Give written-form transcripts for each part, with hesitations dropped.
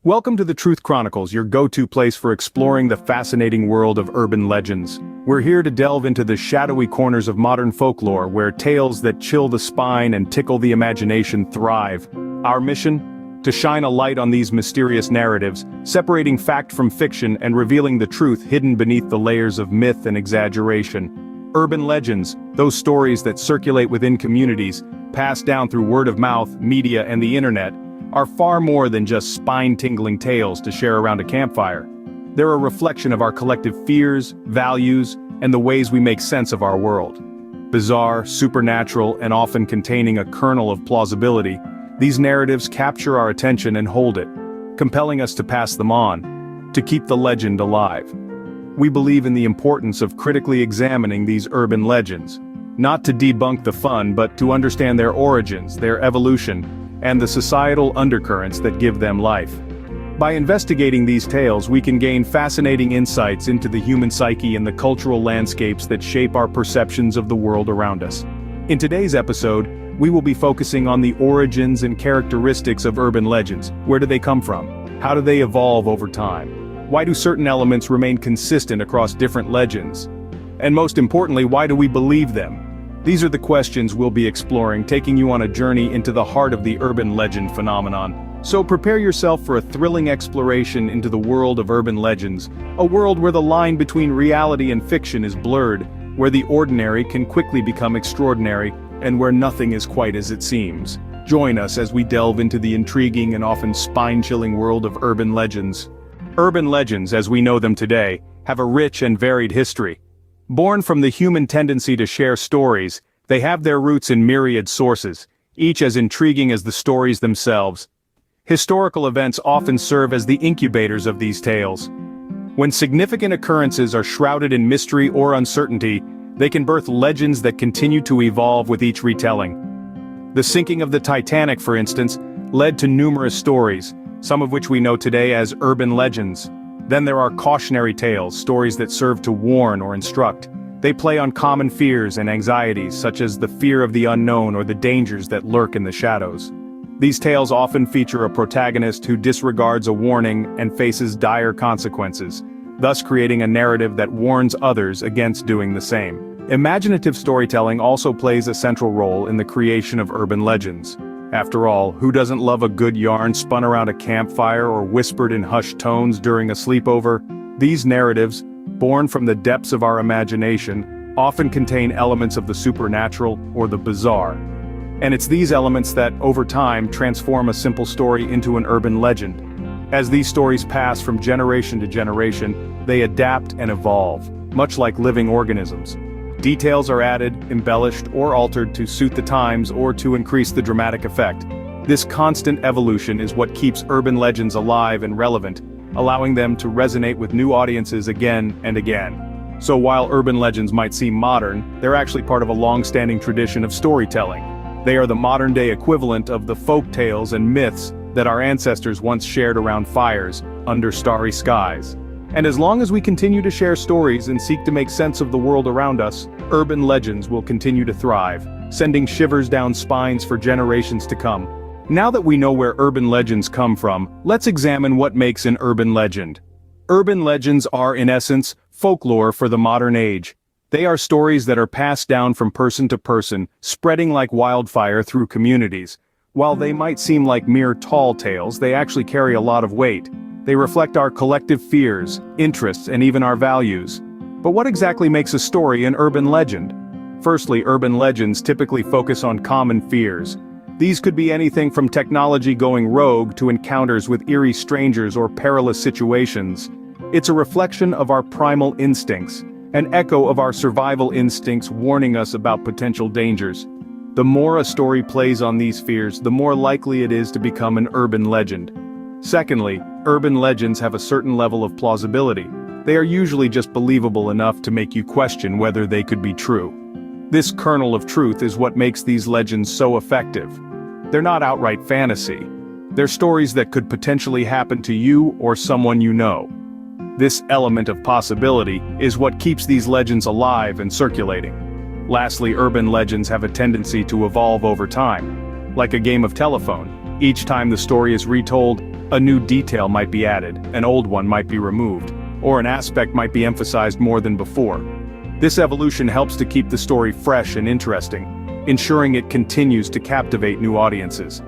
Welcome to the Truth Chronicles, your go-to place for exploring the fascinating world of urban legends. We're here to delve into the shadowy corners of modern folklore where tales that chill the spine and tickle the imagination thrive. Our mission? To shine a light on these mysterious narratives, separating fact from fiction and revealing the truth hidden beneath the layers of myth and exaggeration. Urban legends, those stories that circulate within communities, passed down through word of mouth, media, and the internet, are far more than just spine-tingling tales to share around a campfire. They're a reflection of our collective fears, values, and the ways we make sense of our world. Bizarre, supernatural, and often containing a kernel of plausibility, these narratives capture our attention and hold it, compelling us to pass them on, to keep the legend alive. We believe in the importance of critically examining these urban legends, not to debunk the fun but to understand their origins, their evolution, and the societal undercurrents that give them life. By investigating these tales, we can gain fascinating insights into the human psyche and the cultural landscapes that shape our perceptions of the world around us. In today's episode, we will be focusing on the origins and characteristics of urban legends. Where do they come from? How do they evolve over time? Why do certain elements remain consistent across different legends? And most importantly, why do we believe them? These are the questions we'll be exploring, taking you on a journey into the heart of the urban legend phenomenon. So prepare yourself for a thrilling exploration into the world of urban legends, a world where the line between reality and fiction is blurred, where the ordinary can quickly become extraordinary, and where nothing is quite as it seems. Join us as we delve into the intriguing and often spine-chilling world of urban legends. Urban legends, as we know them today, have a rich and varied history. Born from the human tendency to share stories, they have their roots in myriad sources, each as intriguing as the stories themselves. Historical events often serve as the incubators of these tales. When significant occurrences are shrouded in mystery or uncertainty, they can birth legends that continue to evolve with each retelling. The sinking of the Titanic, for instance, led to numerous stories, some of which we know today as urban legends. Then there are cautionary tales, stories that serve to warn or instruct. They play on common fears and anxieties, such as the fear of the unknown or the dangers that lurk in the shadows. These tales often feature a protagonist who disregards a warning and faces dire consequences, thus creating a narrative that warns others against doing the same. Imaginative storytelling also plays a central role in the creation of urban legends. After all, who doesn't love a good yarn spun around a campfire or whispered in hushed tones during a sleepover? These narratives, born from the depths of our imagination, often contain elements of the supernatural or the bizarre. And it's these elements that, over time, transform a simple story into an urban legend. As these stories pass from generation to generation, they adapt and evolve, much like living organisms. Details are added, embellished, or altered to suit the times or to increase the dramatic effect. This constant evolution is what keeps urban legends alive and relevant, allowing them to resonate with new audiences again and again. So while urban legends might seem modern, they're actually part of a long-standing tradition of storytelling. They are the modern-day equivalent of the folk tales and myths that our ancestors once shared around fires, under starry skies. And as long as we continue to share stories and seek to make sense of the world around us, urban legends will continue to thrive, sending shivers down spines for generations to come. Now that we know where urban legends come from, let's examine what makes an urban legend. Urban legends are, in essence, folklore for the modern age. They are stories that are passed down from person to person, spreading like wildfire through communities. While they might seem like mere tall tales, they actually carry a lot of weight. They reflect our collective fears, interests, and even our values. But what exactly makes a story an urban legend? Firstly, urban legends typically focus on common fears. These could be anything from technology going rogue to encounters with eerie strangers or perilous situations. It's a reflection of our primal instincts, an echo of our survival instincts warning us about potential dangers. The more a story plays on these fears, the more likely it is to become an urban legend. Secondly, urban legends have a certain level of plausibility. They are usually just believable enough to make you question whether they could be true. This kernel of truth is what makes these legends so effective. They're not outright fantasy. They're stories that could potentially happen to you or someone you know. This element of possibility is what keeps these legends alive and circulating. Lastly, urban legends have a tendency to evolve over time. Like a game of telephone, each time the story is retold, A new detail might be added, an old one might be removed, or an aspect might be emphasized more than before. This evolution helps to keep the story fresh and interesting, ensuring it continues to captivate new audiences.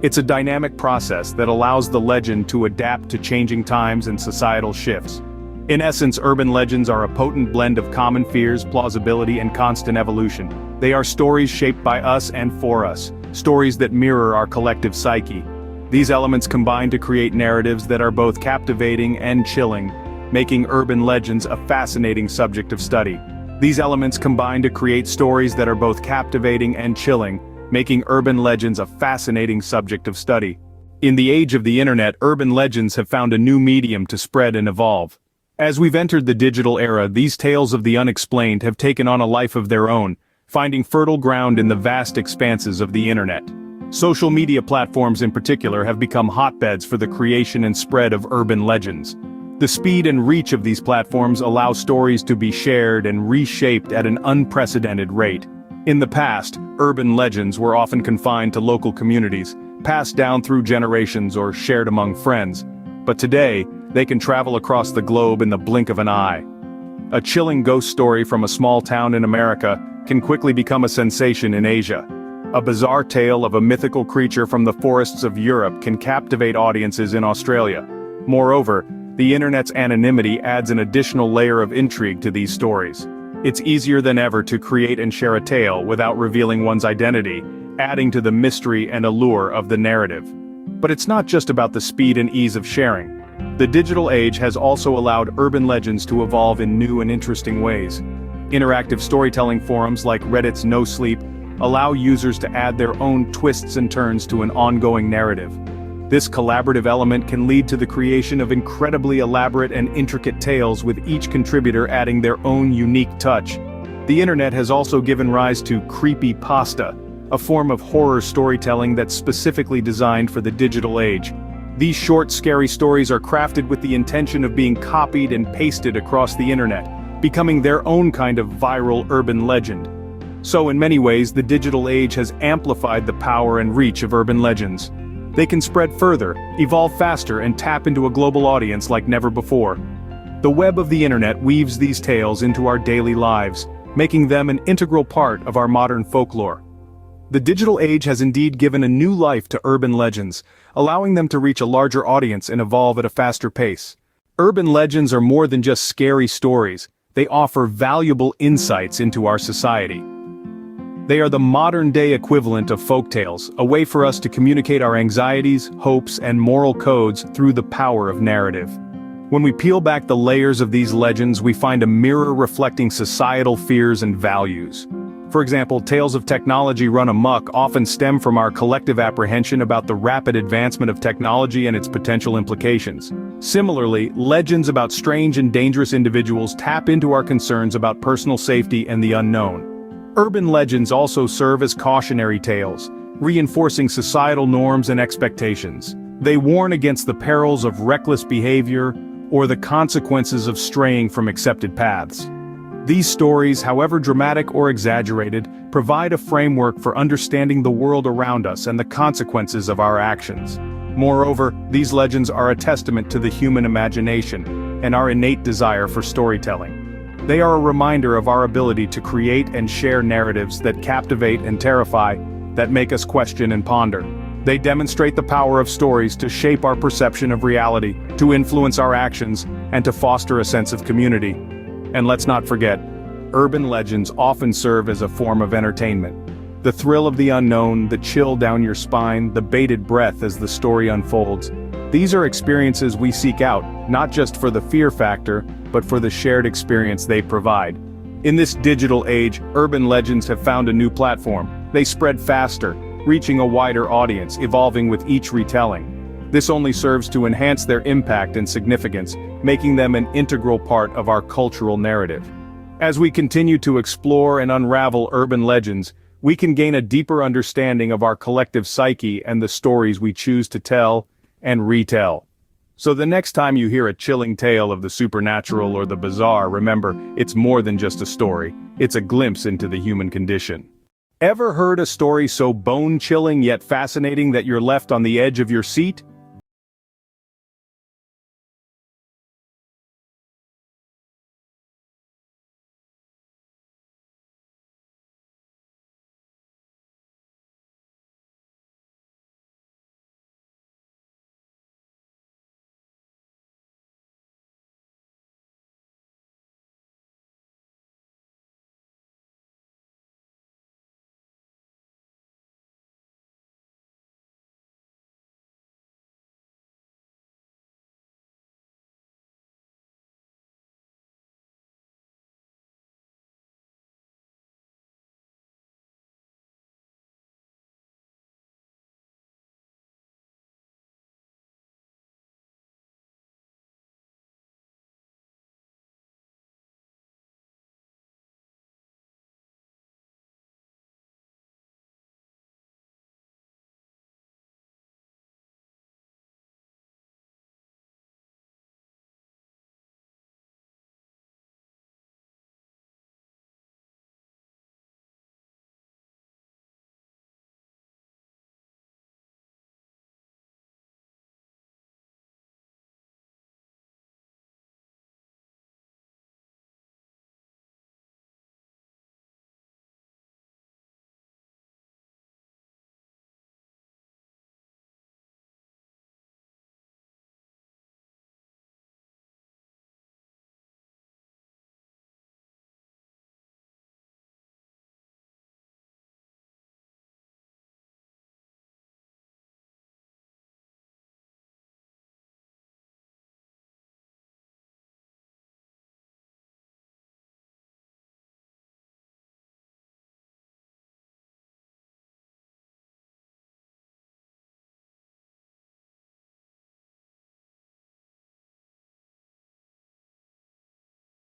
It's a dynamic process that allows the legend to adapt to changing times and societal shifts. In essence, urban legends are a potent blend of common fears, plausibility, and constant evolution. They are stories shaped by us and for us, stories that mirror our collective psyche. These elements combine to create narratives that are both captivating and chilling, making urban legends a fascinating subject of study. These elements combine to create stories that are both captivating and chilling, making urban legends a fascinating subject of study. In the age of the internet, urban legends have found a new medium to spread and evolve. As we've entered the digital era, these tales of the unexplained have taken on a life of their own, finding fertile ground in the vast expanses of the internet. Social media platforms in particular have become hotbeds for the creation and spread of urban legends. The speed and reach of these platforms allow stories to be shared and reshaped at an unprecedented rate. In the past, urban legends were often confined to local communities, passed down through generations or shared among friends. But today, they can travel across the globe in the blink of an eye. A chilling ghost story from a small town in America can quickly become a sensation in Asia. A bizarre tale of a mythical creature from the forests of Europe can captivate audiences in Australia. Moreover, the internet's anonymity adds an additional layer of intrigue to these stories. It's easier than ever to create and share a tale without revealing one's identity, adding to the mystery and allure of the narrative. But it's not just about the speed and ease of sharing. The digital age has also allowed urban legends to evolve in new and interesting ways. Interactive storytelling forums like Reddit's No Sleep allow users to add their own twists and turns to an ongoing narrative. This collaborative element can lead to the creation of incredibly elaborate and intricate tales, with each contributor adding their own unique touch. The internet has also given rise to creepypasta, a form of horror storytelling that's specifically designed for the digital age. These short, scary stories are crafted with the intention of being copied and pasted across the internet, becoming their own kind of viral urban legend. So in many ways, the digital age has amplified the power and reach of urban legends. They can spread further, evolve faster, and tap into a global audience like never before. The web of the internet weaves these tales into our daily lives, making them an integral part of our modern folklore. The digital age has indeed given a new life to urban legends, allowing them to reach a larger audience and evolve at a faster pace. Urban legends are more than just scary stories. They offer valuable insights into our society. They are the modern-day equivalent of folktales, a way for us to communicate our anxieties, hopes, and moral codes through the power of narrative. When we peel back the layers of these legends, we find a mirror reflecting societal fears and values. For example, tales of technology run amok often stem from our collective apprehension about the rapid advancement of technology and its potential implications. Similarly, legends about strange and dangerous individuals tap into our concerns about personal safety and the unknown. Urban legends also serve as cautionary tales, reinforcing societal norms and expectations. They warn against the perils of reckless behavior or the consequences of straying from accepted paths. These stories, however dramatic or exaggerated, provide a framework for understanding the world around us and the consequences of our actions. Moreover, these legends are a testament to the human imagination and our innate desire for storytelling. They are a reminder of our ability to create and share narratives that captivate and terrify, that make us question and ponder. They demonstrate the power of stories to shape our perception of reality, to influence our actions, and to foster a sense of community. And let's not forget, urban legends often serve as a form of entertainment. The thrill of the unknown, the chill down your spine, the bated breath as the story unfolds. These are experiences we seek out, not just for the fear factor, but for the shared experience they provide. In this digital age, urban legends have found a new platform. They spread faster, reaching a wider audience, evolving with each retelling. This only serves to enhance their impact and significance, making them an integral part of our cultural narrative. As we continue to explore and unravel urban legends, we can gain a deeper understanding of our collective psyche and the stories we choose to tell and retell. So the next time you hear a chilling tale of the supernatural or the bizarre, remember, it's more than just a story. It's a glimpse into the human condition. Ever heard a story so bone-chilling yet fascinating that you're left on the edge of your seat?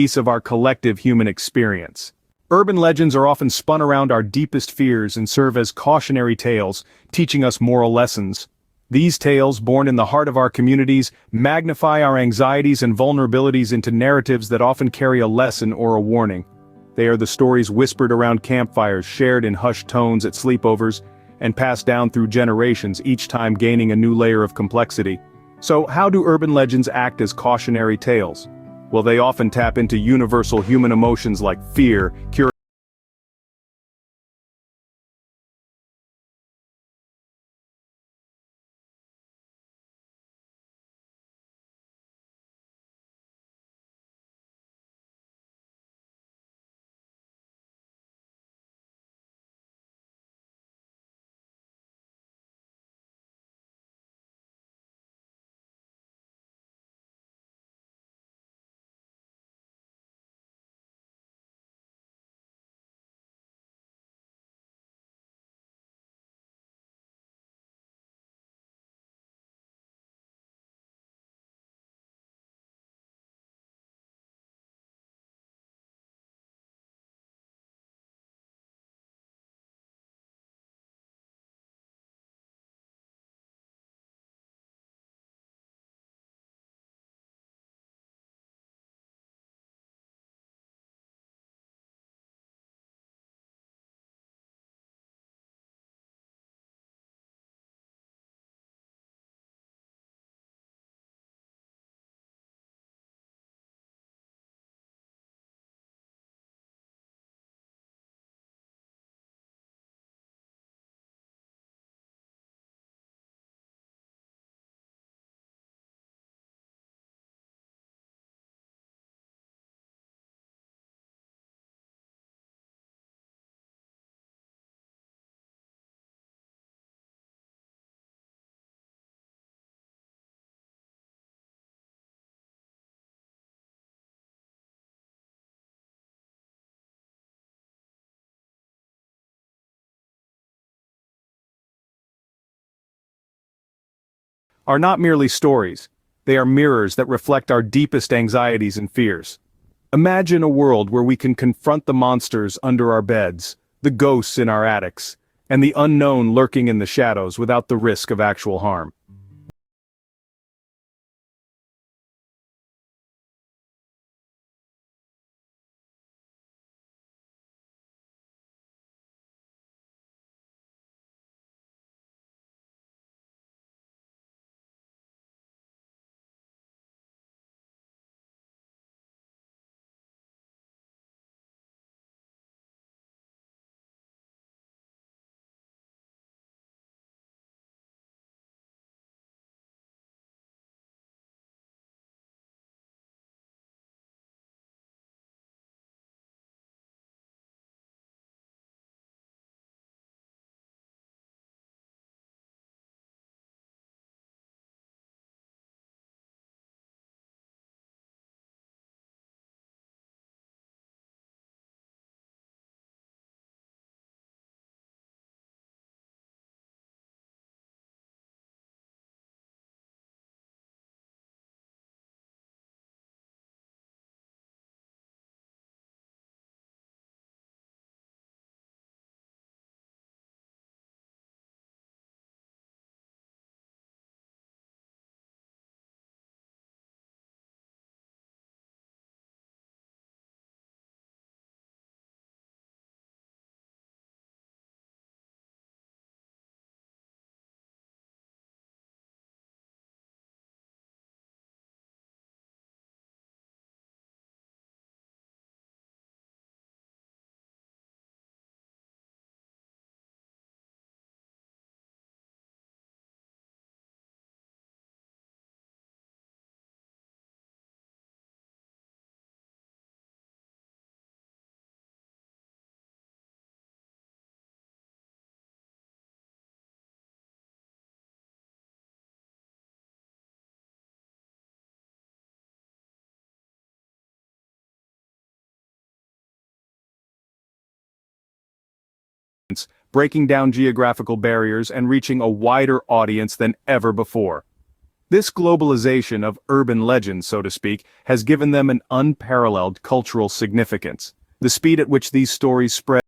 piece of our collective human experience. Urban legends are often spun around our deepest fears and serve as cautionary tales, teaching us moral lessons. These tales, born in the heart of our communities, magnify our anxieties and vulnerabilities into narratives that often carry a lesson or a warning. They are the stories whispered around campfires, shared in hushed tones at sleepovers, and passed down through generations, each time gaining a new layer of complexity. So, how do urban legends act as cautionary tales? Well, they often tap into universal human emotions like fear, curiosity, are not merely stories. They are mirrors that reflect our deepest anxieties and fears. Imagine a world where we can confront the monsters under our beds, the ghosts in our attics, and the unknown lurking in the shadows without the risk of actual harm. Breaking down geographical barriers and reaching a wider audience than ever before. This globalization of urban legends, so to speak, has given them an unparalleled cultural significance. The speed at which these stories spread.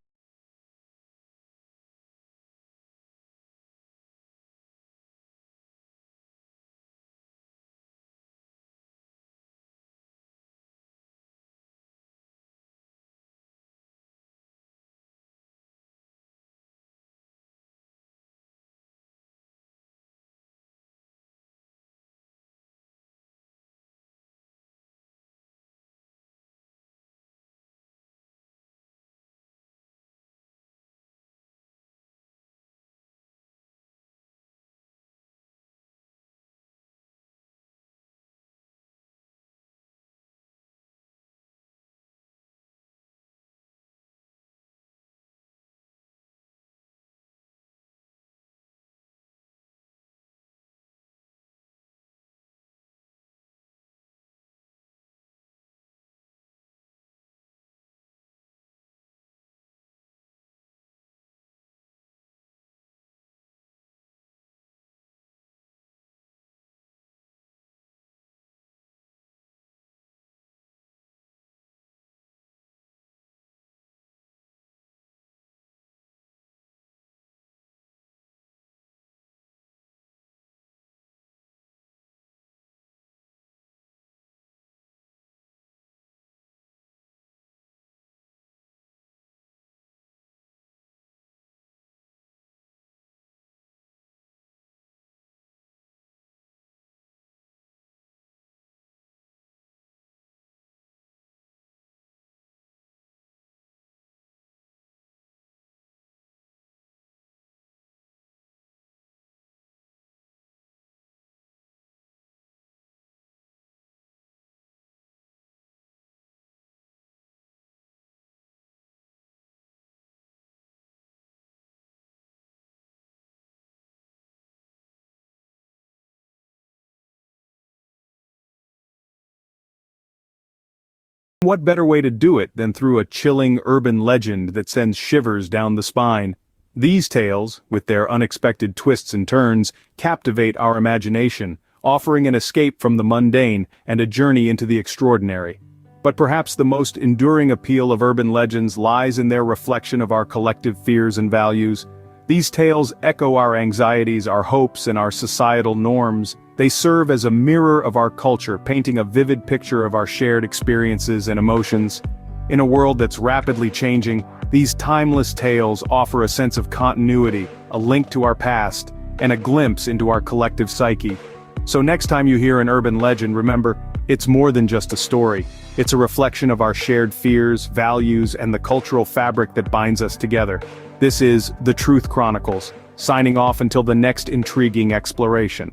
What better way to do it than through a chilling urban legend that sends shivers down the spine? These tales, with their unexpected twists and turns, captivate our imagination, offering an escape from the mundane and a journey into the extraordinary. But perhaps the most enduring appeal of urban legends lies in their reflection of our collective fears and values. These tales echo our anxieties, our hopes, and our societal norms. They serve as a mirror of our culture, painting a vivid picture of our shared experiences and emotions. In a world that's rapidly changing, these timeless tales offer a sense of continuity, a link to our past, and a glimpse into our collective psyche. So next time you hear an urban legend, remember, it's more than just a story. It's a reflection of our shared fears, values, and the cultural fabric that binds us together. This is The Truth Chronicles, signing off until the next intriguing exploration.